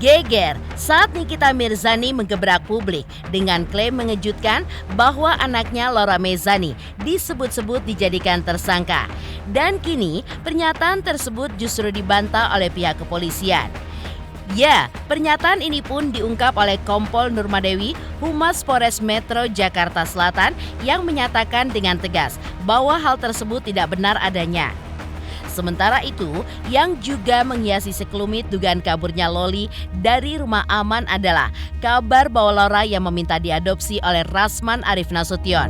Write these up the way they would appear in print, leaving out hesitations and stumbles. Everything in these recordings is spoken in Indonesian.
Geger saat Nikita Mirzani menggebrak publik dengan klaim mengejutkan bahwa anaknya Laura Mezani disebut-sebut dijadikan tersangka. Dan kini pernyataan tersebut justru dibantah oleh pihak kepolisian. Ya, pernyataan ini pun diungkap oleh Kompol Nurmadewi, Humas Polres Metro Jakarta Selatan yang menyatakan dengan tegas bahwa hal tersebut tidak benar adanya. Sementara itu, yang juga menghiasi sekelumit dugaan kaburnya Loli dari rumah aman adalah kabar bahwa Laura yang meminta diadopsi oleh Rasman Arif Nasution.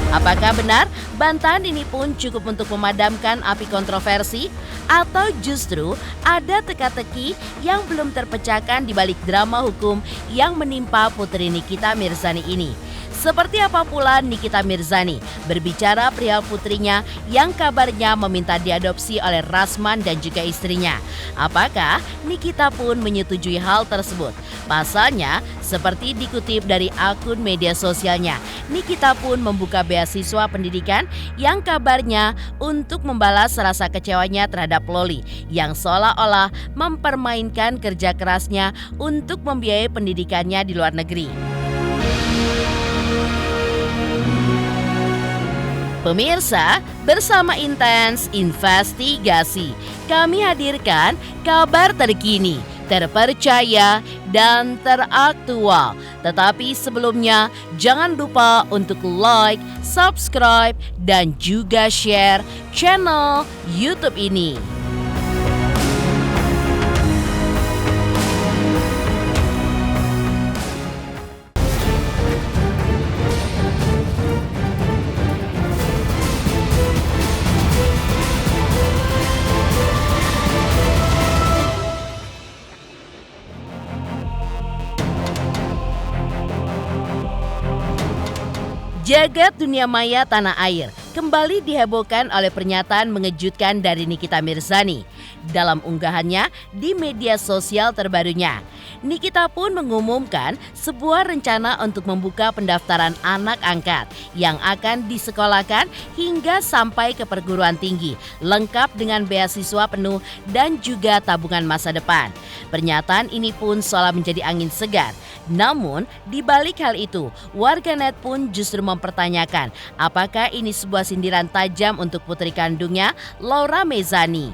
Apakah benar bantahan ini pun cukup untuk memadamkan api kontroversi? Atau justru ada teka-teki yang belum terpecahkan di balik drama hukum yang menimpa Putri Nikita Mirzani ini? Seperti apa pula Nikita Mirzani berbicara perihal putrinya yang kabarnya meminta diadopsi oleh Rasman dan juga istrinya. Apakah Nikita pun menyetujui hal tersebut? Pasalnya, seperti dikutip dari akun media sosialnya, Nikita pun membuka beasiswa pendidikan yang kabarnya untuk membalas rasa kecewanya terhadap Loli yang seolah-olah mempermainkan kerja kerasnya untuk membiayai pendidikannya di luar negeri. Pemirsa, bersama Intens Investigasi, kami hadirkan kabar terkini, terpercaya, dan teraktual. Tetapi sebelumnya, jangan lupa untuk like, subscribe, dan juga share channel YouTube ini. Jagat dunia maya tanah air kembali dihebohkan oleh pernyataan mengejutkan dari Nikita Mirzani. Dalam unggahannya di media sosial terbarunya, Nikita pun mengumumkan sebuah rencana untuk membuka pendaftaran anak angkat yang akan disekolahkan hingga sampai ke perguruan tinggi, lengkap dengan beasiswa penuh dan juga tabungan masa depan. Pernyataan ini pun seolah menjadi angin segar. Namun, di balik hal itu, warganet pun justru mempertanyakan apakah ini sebuah sindiran tajam untuk putri kandungnya, Laura Mezani.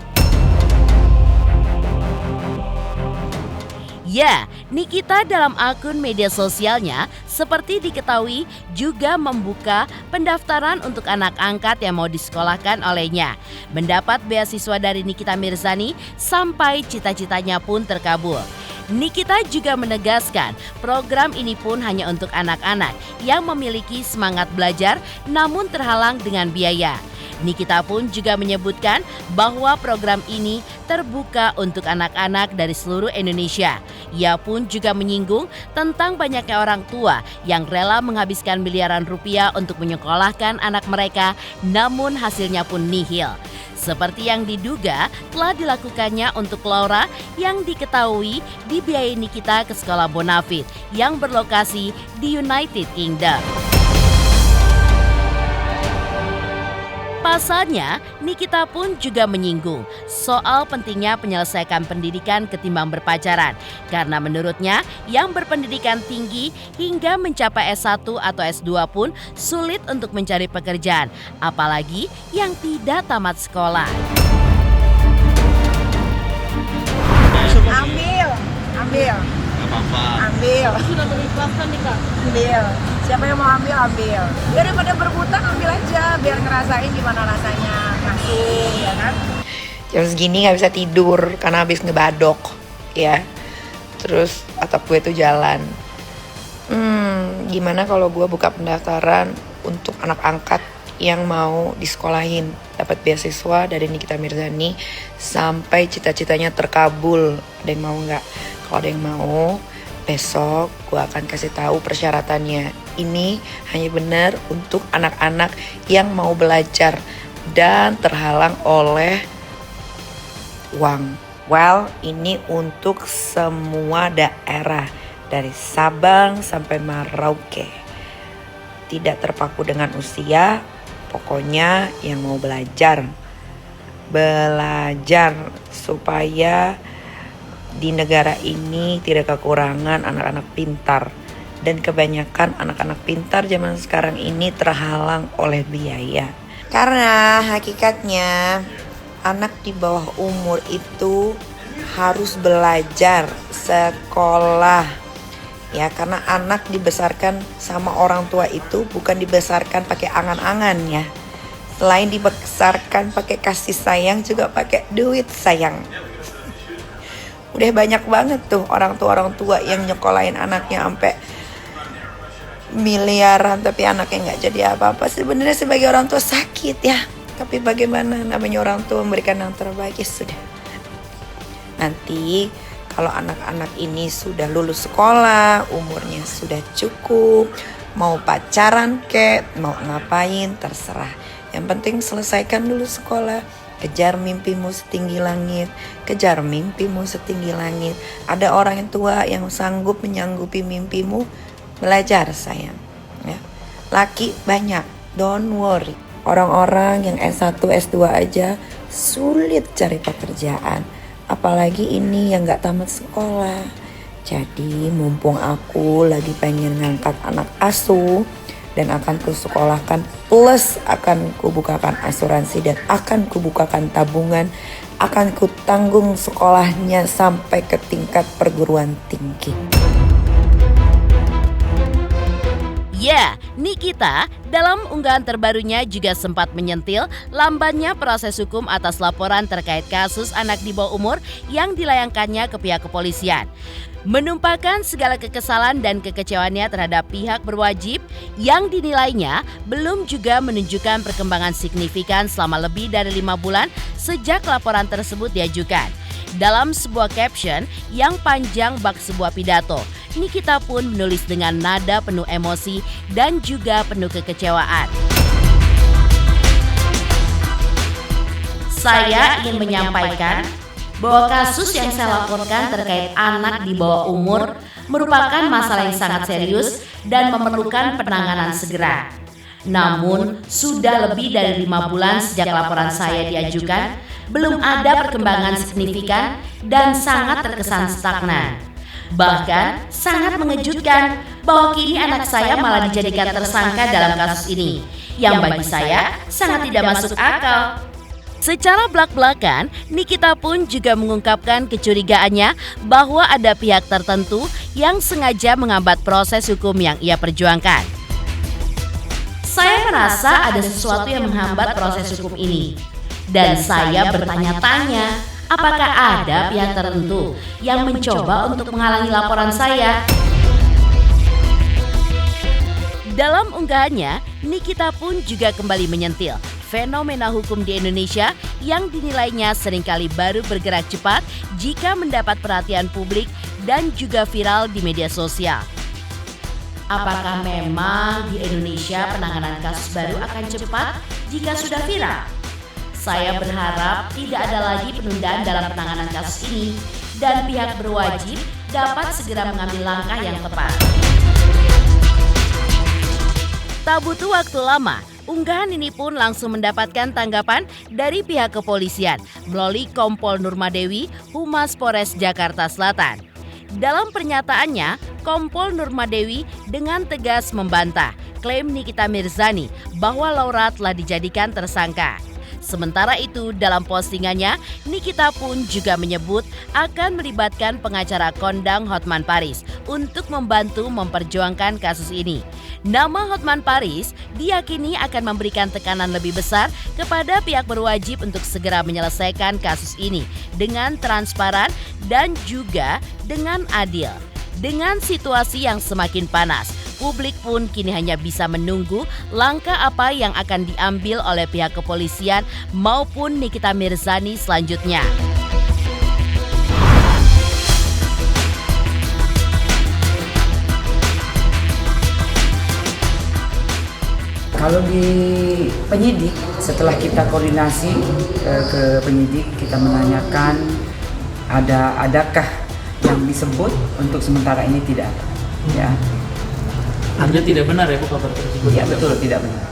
Ya, Nikita dalam akun media sosialnya seperti diketahui juga membuka pendaftaran untuk anak angkat yang mau disekolahkan olehnya. Mendapat beasiswa dari Nikita Mirzani sampai cita-citanya pun terkabul. Nikita juga menegaskan program ini pun hanya untuk anak-anak yang memiliki semangat belajar namun terhalang dengan biaya. Nikita pun juga menyebutkan bahwa program ini terbuka untuk anak-anak dari seluruh Indonesia. Ia pun juga menyinggung tentang banyaknya orang tua yang rela menghabiskan miliaran rupiah untuk menyekolahkan anak mereka, namun hasilnya pun nihil. Seperti yang diduga telah dilakukannya untuk Laura yang diketahui dibiayai Nikita ke sekolah Bonafit yang berlokasi di United Kingdom. Pasalnya, Nikita pun juga menyinggung soal pentingnya menyelesaikan pendidikan ketimbang berpacaran. Karena menurutnya, yang berpendidikan tinggi hingga mencapai S1 atau S2 pun sulit untuk mencari pekerjaan, apalagi yang tidak tamat sekolah. Ambil. Gak apa-apa. Ambil. Sudah mengikhlaskan nih Kak? Ambil. Siapa yang mau ambil. Daripada berhutang ambil aja, biar ngerasain gimana rasanya ngasih, ya kan? Jam segini nggak bisa tidur karena habis ngebadok, ya. Terus atap gue tuh jalan. Gimana kalau gue buka pendaftaran untuk anak angkat yang mau disekolahin, dapat beasiswa dari Nikita Mirzani sampai cita-citanya terkabul. Ada yang mau nggak? Kalau ada yang mau, besok gue akan kasih tahu persyaratannya. Ini hanya benar untuk anak-anak yang mau belajar dan terhalang oleh uang. Well, ini untuk semua daerah dari Sabang sampai Merauke. Tidak terpaku dengan usia, pokoknya yang mau belajar. belajar supaya di negara ini tidak kekurangan anak-anak pintar. Dan kebanyakan anak-anak pintar zaman sekarang ini terhalang oleh biaya. Karena hakikatnya anak di bawah umur itu harus belajar sekolah. Ya, karena anak dibesarkan sama orang tua itu bukan dibesarkan pakai angan-angan ya. Selain dibesarkan pakai kasih sayang juga pakai duit sayang. Udah banyak banget tuh orang tua yang nyekolahin anaknya sampai miliaran tapi anaknya nggak jadi apa-apa. Sebenarnya sebagai orang tua sakit ya, tapi bagaimana, namanya orang tua memberikan yang terbaik ya sudah. Nanti kalau anak-anak ini sudah lulus sekolah, umurnya sudah cukup, mau pacaran kek, mau ngapain terserah. Yang penting selesaikan dulu sekolah. Kejar mimpimu setinggi langit, kejar mimpimu setinggi langit. Ada orang yang tua yang sanggup menyanggupi mimpimu. Belajar sayang ya. Laki banyak, don't worry. Orang-orang yang S1, S2 aja sulit cari pekerjaan, apalagi ini yang gak tamat sekolah. Jadi mumpung aku lagi pengen ngangkat anak asuh dan akan kusekolahkan, plus akan kubukakan asuransi dan akan kubukakan tabungan, akan kutanggung sekolahnya sampai ke tingkat perguruan tinggi. Ya, Nikita dalam unggahan terbarunya juga sempat menyentil lambannya proses hukum atas laporan terkait kasus anak di bawah umur yang dilayangkannya ke pihak kepolisian. Menumpahkan segala kekesalan dan kekecewaannya terhadap pihak berwajib yang dinilainya belum juga menunjukkan perkembangan signifikan selama lebih dari 5 bulan sejak laporan tersebut diajukan. Dalam sebuah caption yang panjang bak sebuah pidato, Nikita pun menulis dengan nada penuh emosi dan juga penuh kekecewaan. Saya ingin menyampaikan bahwa kasus yang saya laporkan terkait anak di bawah umur merupakan masalah yang sangat serius dan memerlukan penanganan segera. Namun, sudah lebih dari 5 bulan sejak laporan saya diajukan, belum ada perkembangan signifikan dan sangat terkesan stagnan. Bahkan sangat mengejutkan bahwa kini anak saya malah dijadikan tersangka dalam kasus ini, yang bagi saya sangat tidak masuk akal. Secara belak-belakan, Nikita pun juga mengungkapkan kecurigaannya bahwa ada pihak tertentu yang sengaja menghambat proses hukum yang ia perjuangkan. Saya merasa ada sesuatu yang menghambat proses hukum ini. Dan saya bertanya-tanya, apakah ada pihak tertentu yang mencoba untuk menghalangi laporan saya? Dalam unggahannya, Nikita pun juga kembali menyentil fenomena hukum di Indonesia yang dinilainya seringkali baru bergerak cepat jika mendapat perhatian publik dan juga viral di media sosial. Apakah memang di Indonesia penanganan kasus baru akan cepat jika sudah viral? Saya berharap tidak ada lagi penundaan dalam penanganan kasus ini dan pihak berwajib dapat segera mengambil langkah yang tepat. Tak butuh waktu lama, unggahan ini pun langsung mendapatkan tanggapan dari pihak kepolisian melalui Kompol Nurmadewi, Humas Polres Jakarta Selatan. Dalam pernyataannya, Kompol Nurmadewi dengan tegas membantah klaim Nikita Mirzani bahwa Laura telah dijadikan tersangka. Sementara itu, dalam postingannya, Nikita pun juga menyebut akan melibatkan pengacara kondang Hotman Paris untuk membantu memperjuangkan kasus ini. Nama Hotman Paris diyakini akan memberikan tekanan lebih besar kepada pihak berwajib untuk segera menyelesaikan kasus ini dengan transparan dan juga dengan adil. Dengan situasi yang semakin panas, publik pun kini hanya bisa menunggu langkah apa yang akan diambil oleh pihak kepolisian maupun Nikita Mirzani selanjutnya. Kalau di penyidik, setelah kita koordinasi ke penyidik, kita menanyakan adakah yang disebut, untuk sementara ini tidak ada. Ya. Anda tidak benar ya Bu kabar tersebut? Iya betul, tidak benar.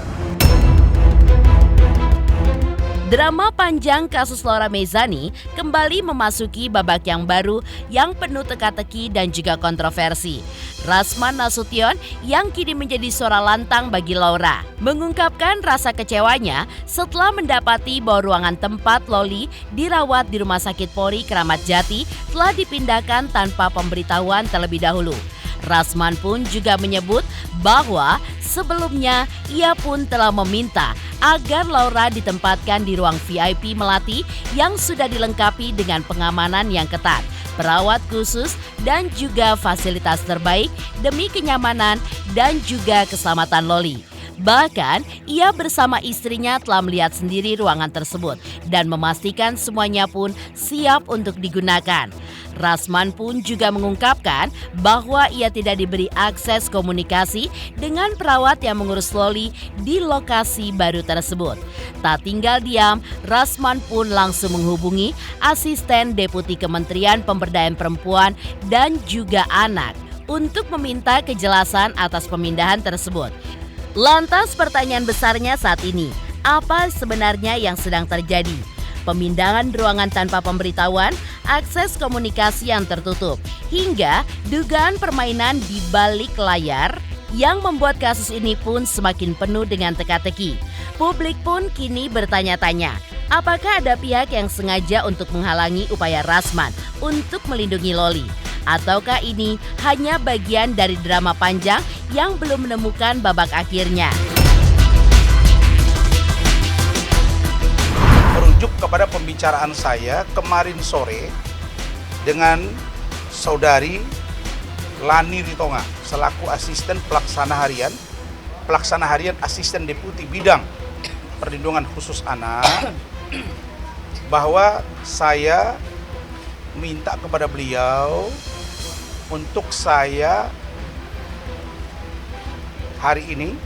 Drama panjang kasus Laura Mezani kembali memasuki babak yang baru yang penuh teka-teki dan juga kontroversi. Rasman Nasution yang kini menjadi suara lantang bagi Laura mengungkapkan rasa kecewanya setelah mendapati bahwa ruangan tempat Loli dirawat di Rumah Sakit Polri Kramat Jati telah dipindahkan tanpa pemberitahuan terlebih dahulu. Rasman pun juga menyebut bahwa sebelumnya ia pun telah meminta agar Laura ditempatkan di ruang VIP Melati yang sudah dilengkapi dengan pengamanan yang ketat, perawat khusus dan juga fasilitas terbaik demi kenyamanan dan juga keselamatan Loli. Bahkan, ia bersama istrinya telah melihat sendiri ruangan tersebut dan memastikan semuanya pun siap untuk digunakan. Rasman pun juga mengungkapkan bahwa ia tidak diberi akses komunikasi dengan perawat yang mengurus Loli di lokasi baru tersebut. Tak tinggal diam, Rasman pun langsung menghubungi asisten Deputi Kementerian Pemberdayaan Perempuan dan juga Anak untuk meminta kejelasan atas pemindahan tersebut. Lantas pertanyaan besarnya saat ini, apa sebenarnya yang sedang terjadi? Pemindahan ruangan tanpa pemberitahuan, akses komunikasi yang tertutup, hingga dugaan permainan di balik layar yang membuat kasus ini pun semakin penuh dengan teka-teki. Publik pun kini bertanya-tanya, apakah ada pihak yang sengaja untuk menghalangi upaya Rasman untuk melindungi Loli? Ataukah ini hanya bagian dari drama panjang yang belum menemukan babak akhirnya? Merujuk kepada pembicaraan saya kemarin sore dengan saudari Lani Ritonga selaku asisten pelaksana harian asisten deputi bidang perlindungan khusus anak, bahwa saya minta kepada beliau untuk saya hari ini,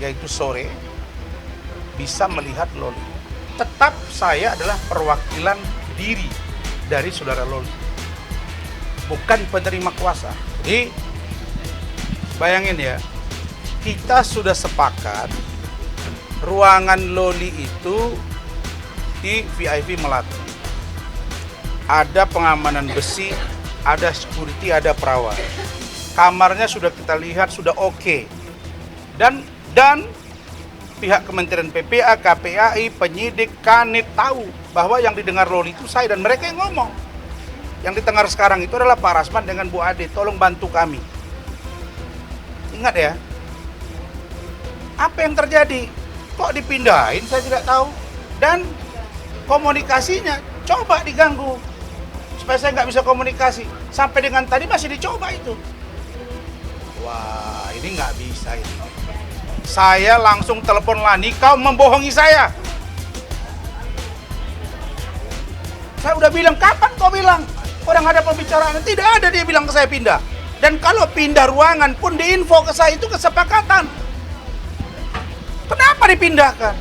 yaitu sore, bisa melihat Loli. Tetap saya adalah perwakilan diri dari saudara Loli, bukan penerima kuasa. Jadi bayangin ya, kita sudah sepakat ruangan Loli itu di VIP Melati. Ada pengamanan besi, ada security, ada perawat. Kamarnya sudah kita lihat, sudah oke. Dan pihak Kementerian PPA, KPAI, penyidik, Kanit tahu bahwa yang didengar Loli itu saya dan mereka yang ngomong. Yang didengar sekarang itu adalah Pak Rasman dengan Bu Ade, tolong bantu kami. Ingat ya, apa yang terjadi? Kok dipindahin saya tidak tahu. Dan komunikasinya coba diganggu supaya saya nggak bisa komunikasi. Sampai dengan tadi masih dicoba itu. Wah, ini nggak bisa ini. Saya langsung telepon Lani, kau membohongi saya. Saya udah bilang, kapan kau bilang? Orang ada pembicaraan, tidak ada dia bilang ke saya pindah. Dan kalau pindah ruangan pun diinfo ke saya, itu kesepakatan. Kenapa dipindahkan?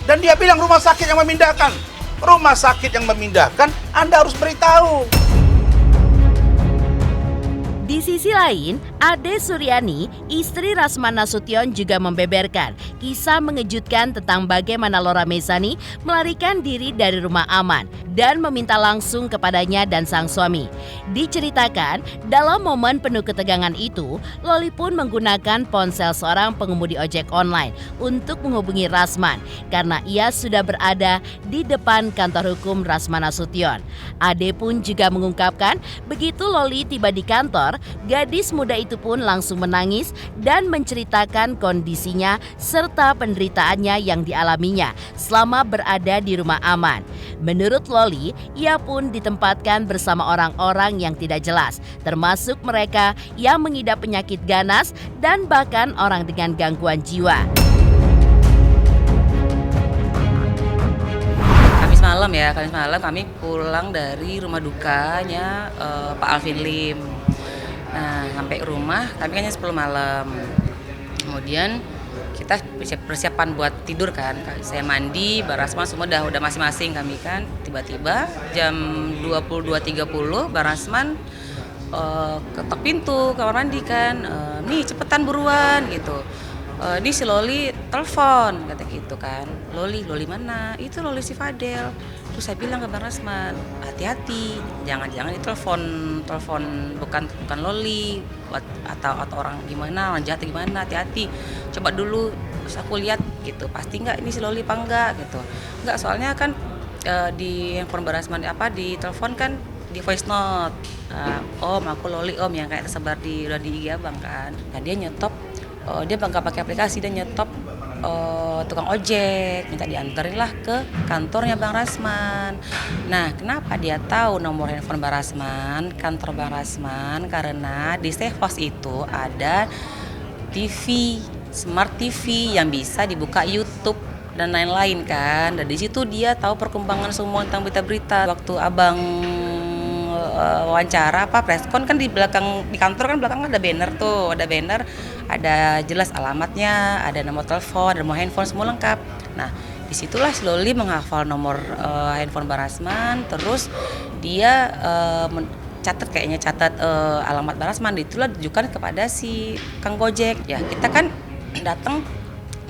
Dan dia bilang rumah sakit yang memindahkan. Rumah sakit yang memindahkan, Anda harus beritahu. Di sisi lain, Ade Suryani, istri Rasman Nasution juga membeberkan kisah mengejutkan tentang bagaimana Laura Mezani melarikan diri dari rumah aman dan meminta langsung kepadanya dan sang suami. Diceritakan, dalam momen penuh ketegangan itu, Loli pun menggunakan ponsel seorang pengemudi ojek online untuk menghubungi Rasman karena ia sudah berada di depan kantor hukum Rasman Nasution. Ade pun juga mengungkapkan, begitu Loli tiba di kantor, gadis muda itu pun langsung menangis dan menceritakan kondisinya serta penderitaannya yang dialaminya selama berada di rumah aman. Menurut Loli, ia pun ditempatkan bersama orang-orang yang tidak jelas, termasuk mereka yang mengidap penyakit ganas dan bahkan orang dengan gangguan jiwa. Kamis malam kami pulang dari rumah dukanya Pak Alvin Lim. Nah, sampai rumah kami kan jam 10 malam. Kemudian kita persiapan buat tidur kan. Saya mandi, Mbak Rasman semua udah masing-masing kami kan. Tiba-tiba jam 22.30 Mbak Rasman ketok pintu kamar mandi kan. Nih cepetan buruan gitu. Ini si Loli telepon kata gitu kan. Loli mana? Itu Loli si Fadel. Terus saya bilang ke Bang Rasman, hati-hati, jangan-jangan ditelepon bukan Loli atau orang gimana, orang jahat gimana, hati-hati. Coba dulu terus aku lihat gitu, pasti nggak ini si Loli apa enggak gitu. Enggak, soalnya kan di handphone Bang Rasman di telepon kan di voice note. Om, aku Loli om, yang kayak tersebar di IG Abang kan. Nah dia nyetop, dia nggak pakai aplikasi, dia nyetop tukang ojek, minta dianterin lah ke kantornya Bang Rasman. Nah kenapa dia tahu nomor handphone Bang Rasman, kantor Bang Rasman? Karena di Sefos itu ada TV, smart TV yang bisa dibuka YouTube dan lain-lain kan. Dan di situ dia tahu perkembangan semua tentang berita-berita. Waktu Abang wawancara preskon kan di belakang di kantor kan belakang ada banner, ada jelas alamatnya, ada nomor telepon, ada nomor handphone, semua lengkap. Nah disitulah si Loli menghafal nomor handphone Bang Rasman, terus dia catat alamat Bang Rasman, itulah ditujukan kepada si Kang Gojek. Ya kita kan datang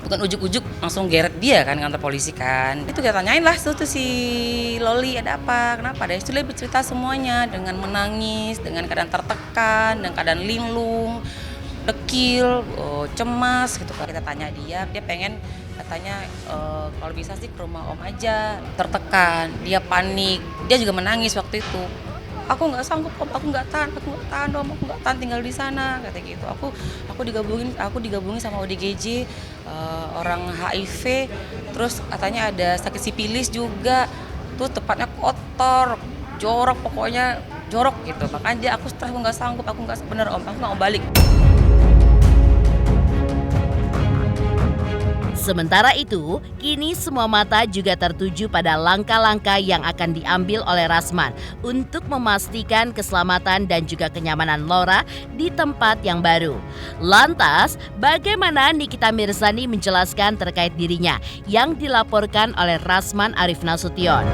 bukan ujuk-ujuk langsung geret dia kan kantor polisi kan. Itu kita tanyain lah tuh si Loli ada apa, kenapa. Dari situ dia bercerita semuanya dengan menangis, dengan keadaan tertekan, dengan keadaan linglung, dekil, cemas gitu kan. Kita tanya dia pengen katanya kalau bisa sih ke rumah om aja, tertekan, dia panik, dia juga menangis waktu itu. Aku nggak sanggup om, aku nggak tahan om, aku nggak tahan tinggal di sana, kata gitu. Aku digabungin sama ODGJ, orang HIV, terus katanya ada sakit sipilis juga, tuh tepatnya kotor, jorok, pokoknya jorok gitu. Makanya aku stres, aku nggak sanggup, aku nggak bener om, aku nggak mau balik. Sementara itu, kini semua mata juga tertuju pada langkah-langkah yang akan diambil oleh Rasman untuk memastikan keselamatan dan juga kenyamanan Laura di tempat yang baru. Lantas, bagaimana Nikita Mirzani menjelaskan terkait dirinya yang dilaporkan oleh Rasman Arif Nasution?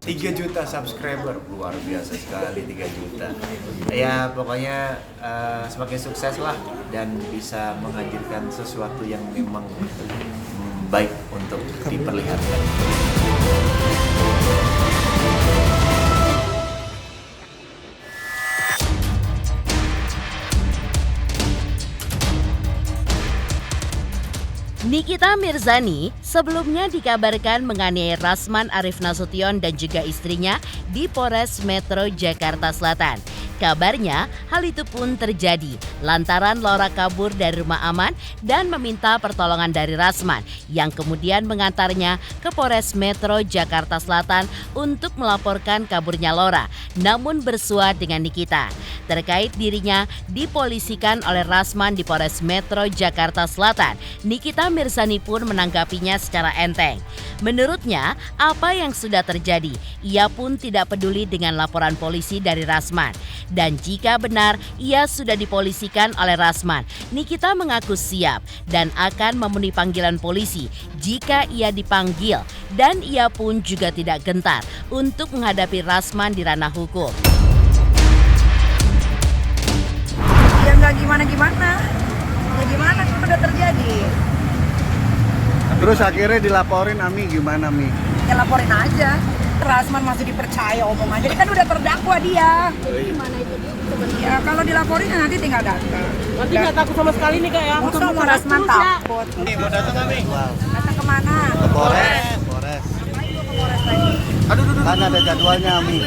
3 juta subscriber, luar biasa sekali 3 juta. Ya pokoknya semakin sukses lah dan bisa menghadirkan sesuatu yang memang baik untuk diperlihatkan. Nikita Mirzani sebelumnya dikabarkan menganiaya Rasman Arif Nasution dan juga istrinya di Polres Metro Jakarta Selatan. Kabarnya hal itu pun terjadi lantaran Laura kabur dari rumah aman dan meminta pertolongan dari Rasman yang kemudian mengantarnya ke Polres Metro Jakarta Selatan untuk melaporkan kaburnya Laura, namun bersua dengan Nikita. Terkait dirinya dipolisikan oleh Rasman di Polres Metro Jakarta Selatan, Nikita Mirzani pun menanggapinya secara enteng. Menurutnya, apa yang sudah terjadi, ia pun tidak peduli dengan laporan polisi dari Rasman. Dan jika benar ia sudah dipolisikan oleh Rasman, Nikita mengaku siap dan akan memenuhi panggilan polisi jika ia dipanggil. Dan ia pun juga tidak gentar untuk menghadapi Rasman di ranah hukum. Ya nggak gimana-gimana. Ya gimana kan udah terjadi. Terus akhirnya dilaporin Ami, gimana Mi? Ya laporin aja. Rasman masih dipercaya omongannya, dia kan udah terdakwa dia. Gimana itu dia? Ya kalau dilaporin nanti tinggal datang. Nanti nggak takut sama sekali nih kak ya? Masa sama Rasman takut. Mau datang Ami? Datang kemana? Ke Polres. Ngapain lu ke Polres lagi? Kan ada jadwalnya Ami.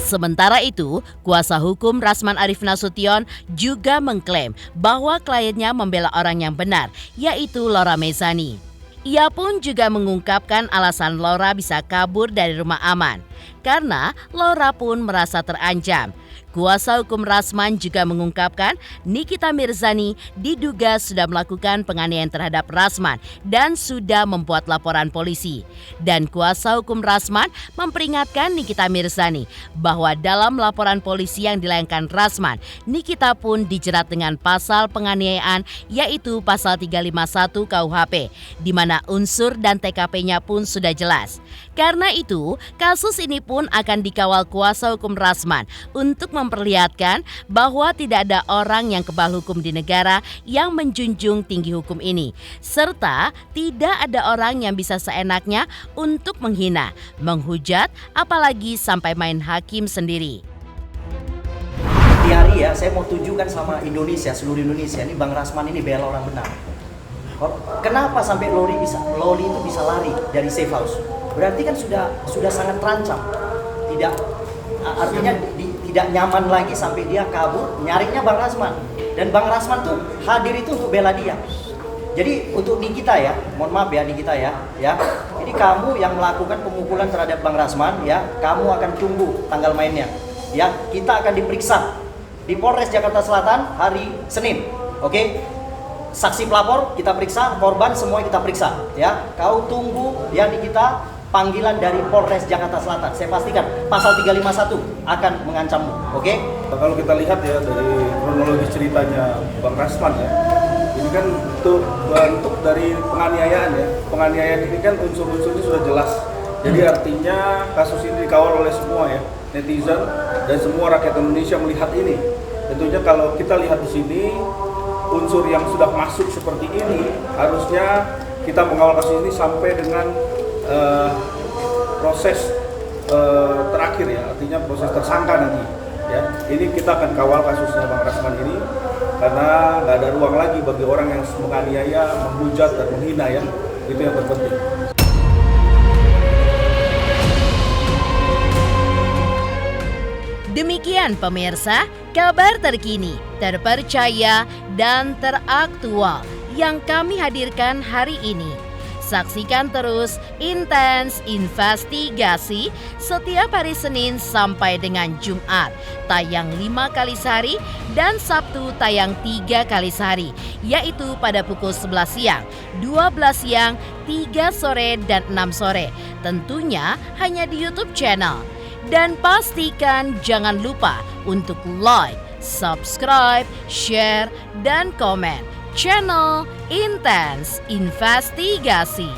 Sementara itu, kuasa hukum Rasman Arif Nasution juga mengklaim bahwa kliennya membela orang yang benar, yaitu Laura Mezani. Ia pun juga mengungkapkan alasan Laura bisa kabur dari rumah aman, karena Laura pun merasa terancam. Kuasa hukum Rasman juga mengungkapkan Nikita Mirzani diduga sudah melakukan penganiayaan terhadap Rasman dan sudah membuat laporan polisi. Dan kuasa hukum Rasman memperingatkan Nikita Mirzani bahwa dalam laporan polisi yang dilayangkan Rasman, Nikita pun dijerat dengan pasal penganiayaan yaitu pasal 351 KUHP, di mana unsur dan TKP-nya pun sudah jelas. Karena itu, kasus ini pun akan dikawal kuasa hukum Rasman untuk memperlihatkan bahwa tidak ada orang yang kebal hukum di negara yang menjunjung tinggi hukum ini, serta tidak ada orang yang bisa seenaknya untuk menghina, menghujat, apalagi sampai main hakim sendiri. Di hari ya, saya mau tunjukkan sama Indonesia, seluruh Indonesia, ini Bang Rasman ini bela orang benar. Kenapa sampai Loli itu bisa lari dari safe house? Berarti kan sudah sangat terancam. Artinya tidak nyaman lagi sampai dia kabur, nyarinya Bang Rasman. Dan Bang Rasman tuh hadir itu untuk bela dia. Jadi untuk di kita ya, mohon maaf ya di kita ya. Jadi kamu yang melakukan pemukulan terhadap Bang Rasman ya, kamu akan tunggu tanggal mainnya. Ya, kita akan diperiksa di Polres Jakarta Selatan hari Senin. Oke? Saksi pelapor kita periksa, korban semua kita periksa ya. Kau tunggu ya di kita panggilan dari Polres Jakarta Selatan. Saya pastikan pasal 351 akan mengancammu. Oke? Kalau kita lihat ya dari kronologi ceritanya Bang Rasman ya, ini kan bentuk dari penganiayaan ya. Penganiayaan ini kan unsur-unsurnya sudah jelas. Jadi artinya kasus ini dikawal oleh semua ya, netizen dan semua rakyat Indonesia melihat ini. Tentunya kalau kita lihat di sini unsur yang sudah masuk seperti ini, harusnya kita mengawal kasus ini sampai dengan proses terakhir ya, artinya proses tersangka nanti ya. Ini kita akan kawal kasusnya Bang Rasman ini karena nggak ada ruang lagi bagi orang yang menganiaya, menghujat dan menghina ya. Itu yang terpenting. Demikian pemirsa, kabar terkini, terpercaya, dan teraktual yang kami hadirkan hari ini. Saksikan terus Intens Investigasi setiap hari Senin sampai dengan Jumat, tayang 5 kali sehari dan Sabtu tayang 3 kali sehari, yaitu pada pukul 11 siang, 12 siang, 3 sore, dan 6 sore. Tentunya hanya di YouTube channel. Dan pastikan jangan lupa untuk like, subscribe, share, dan komen channel Intens Investigasi.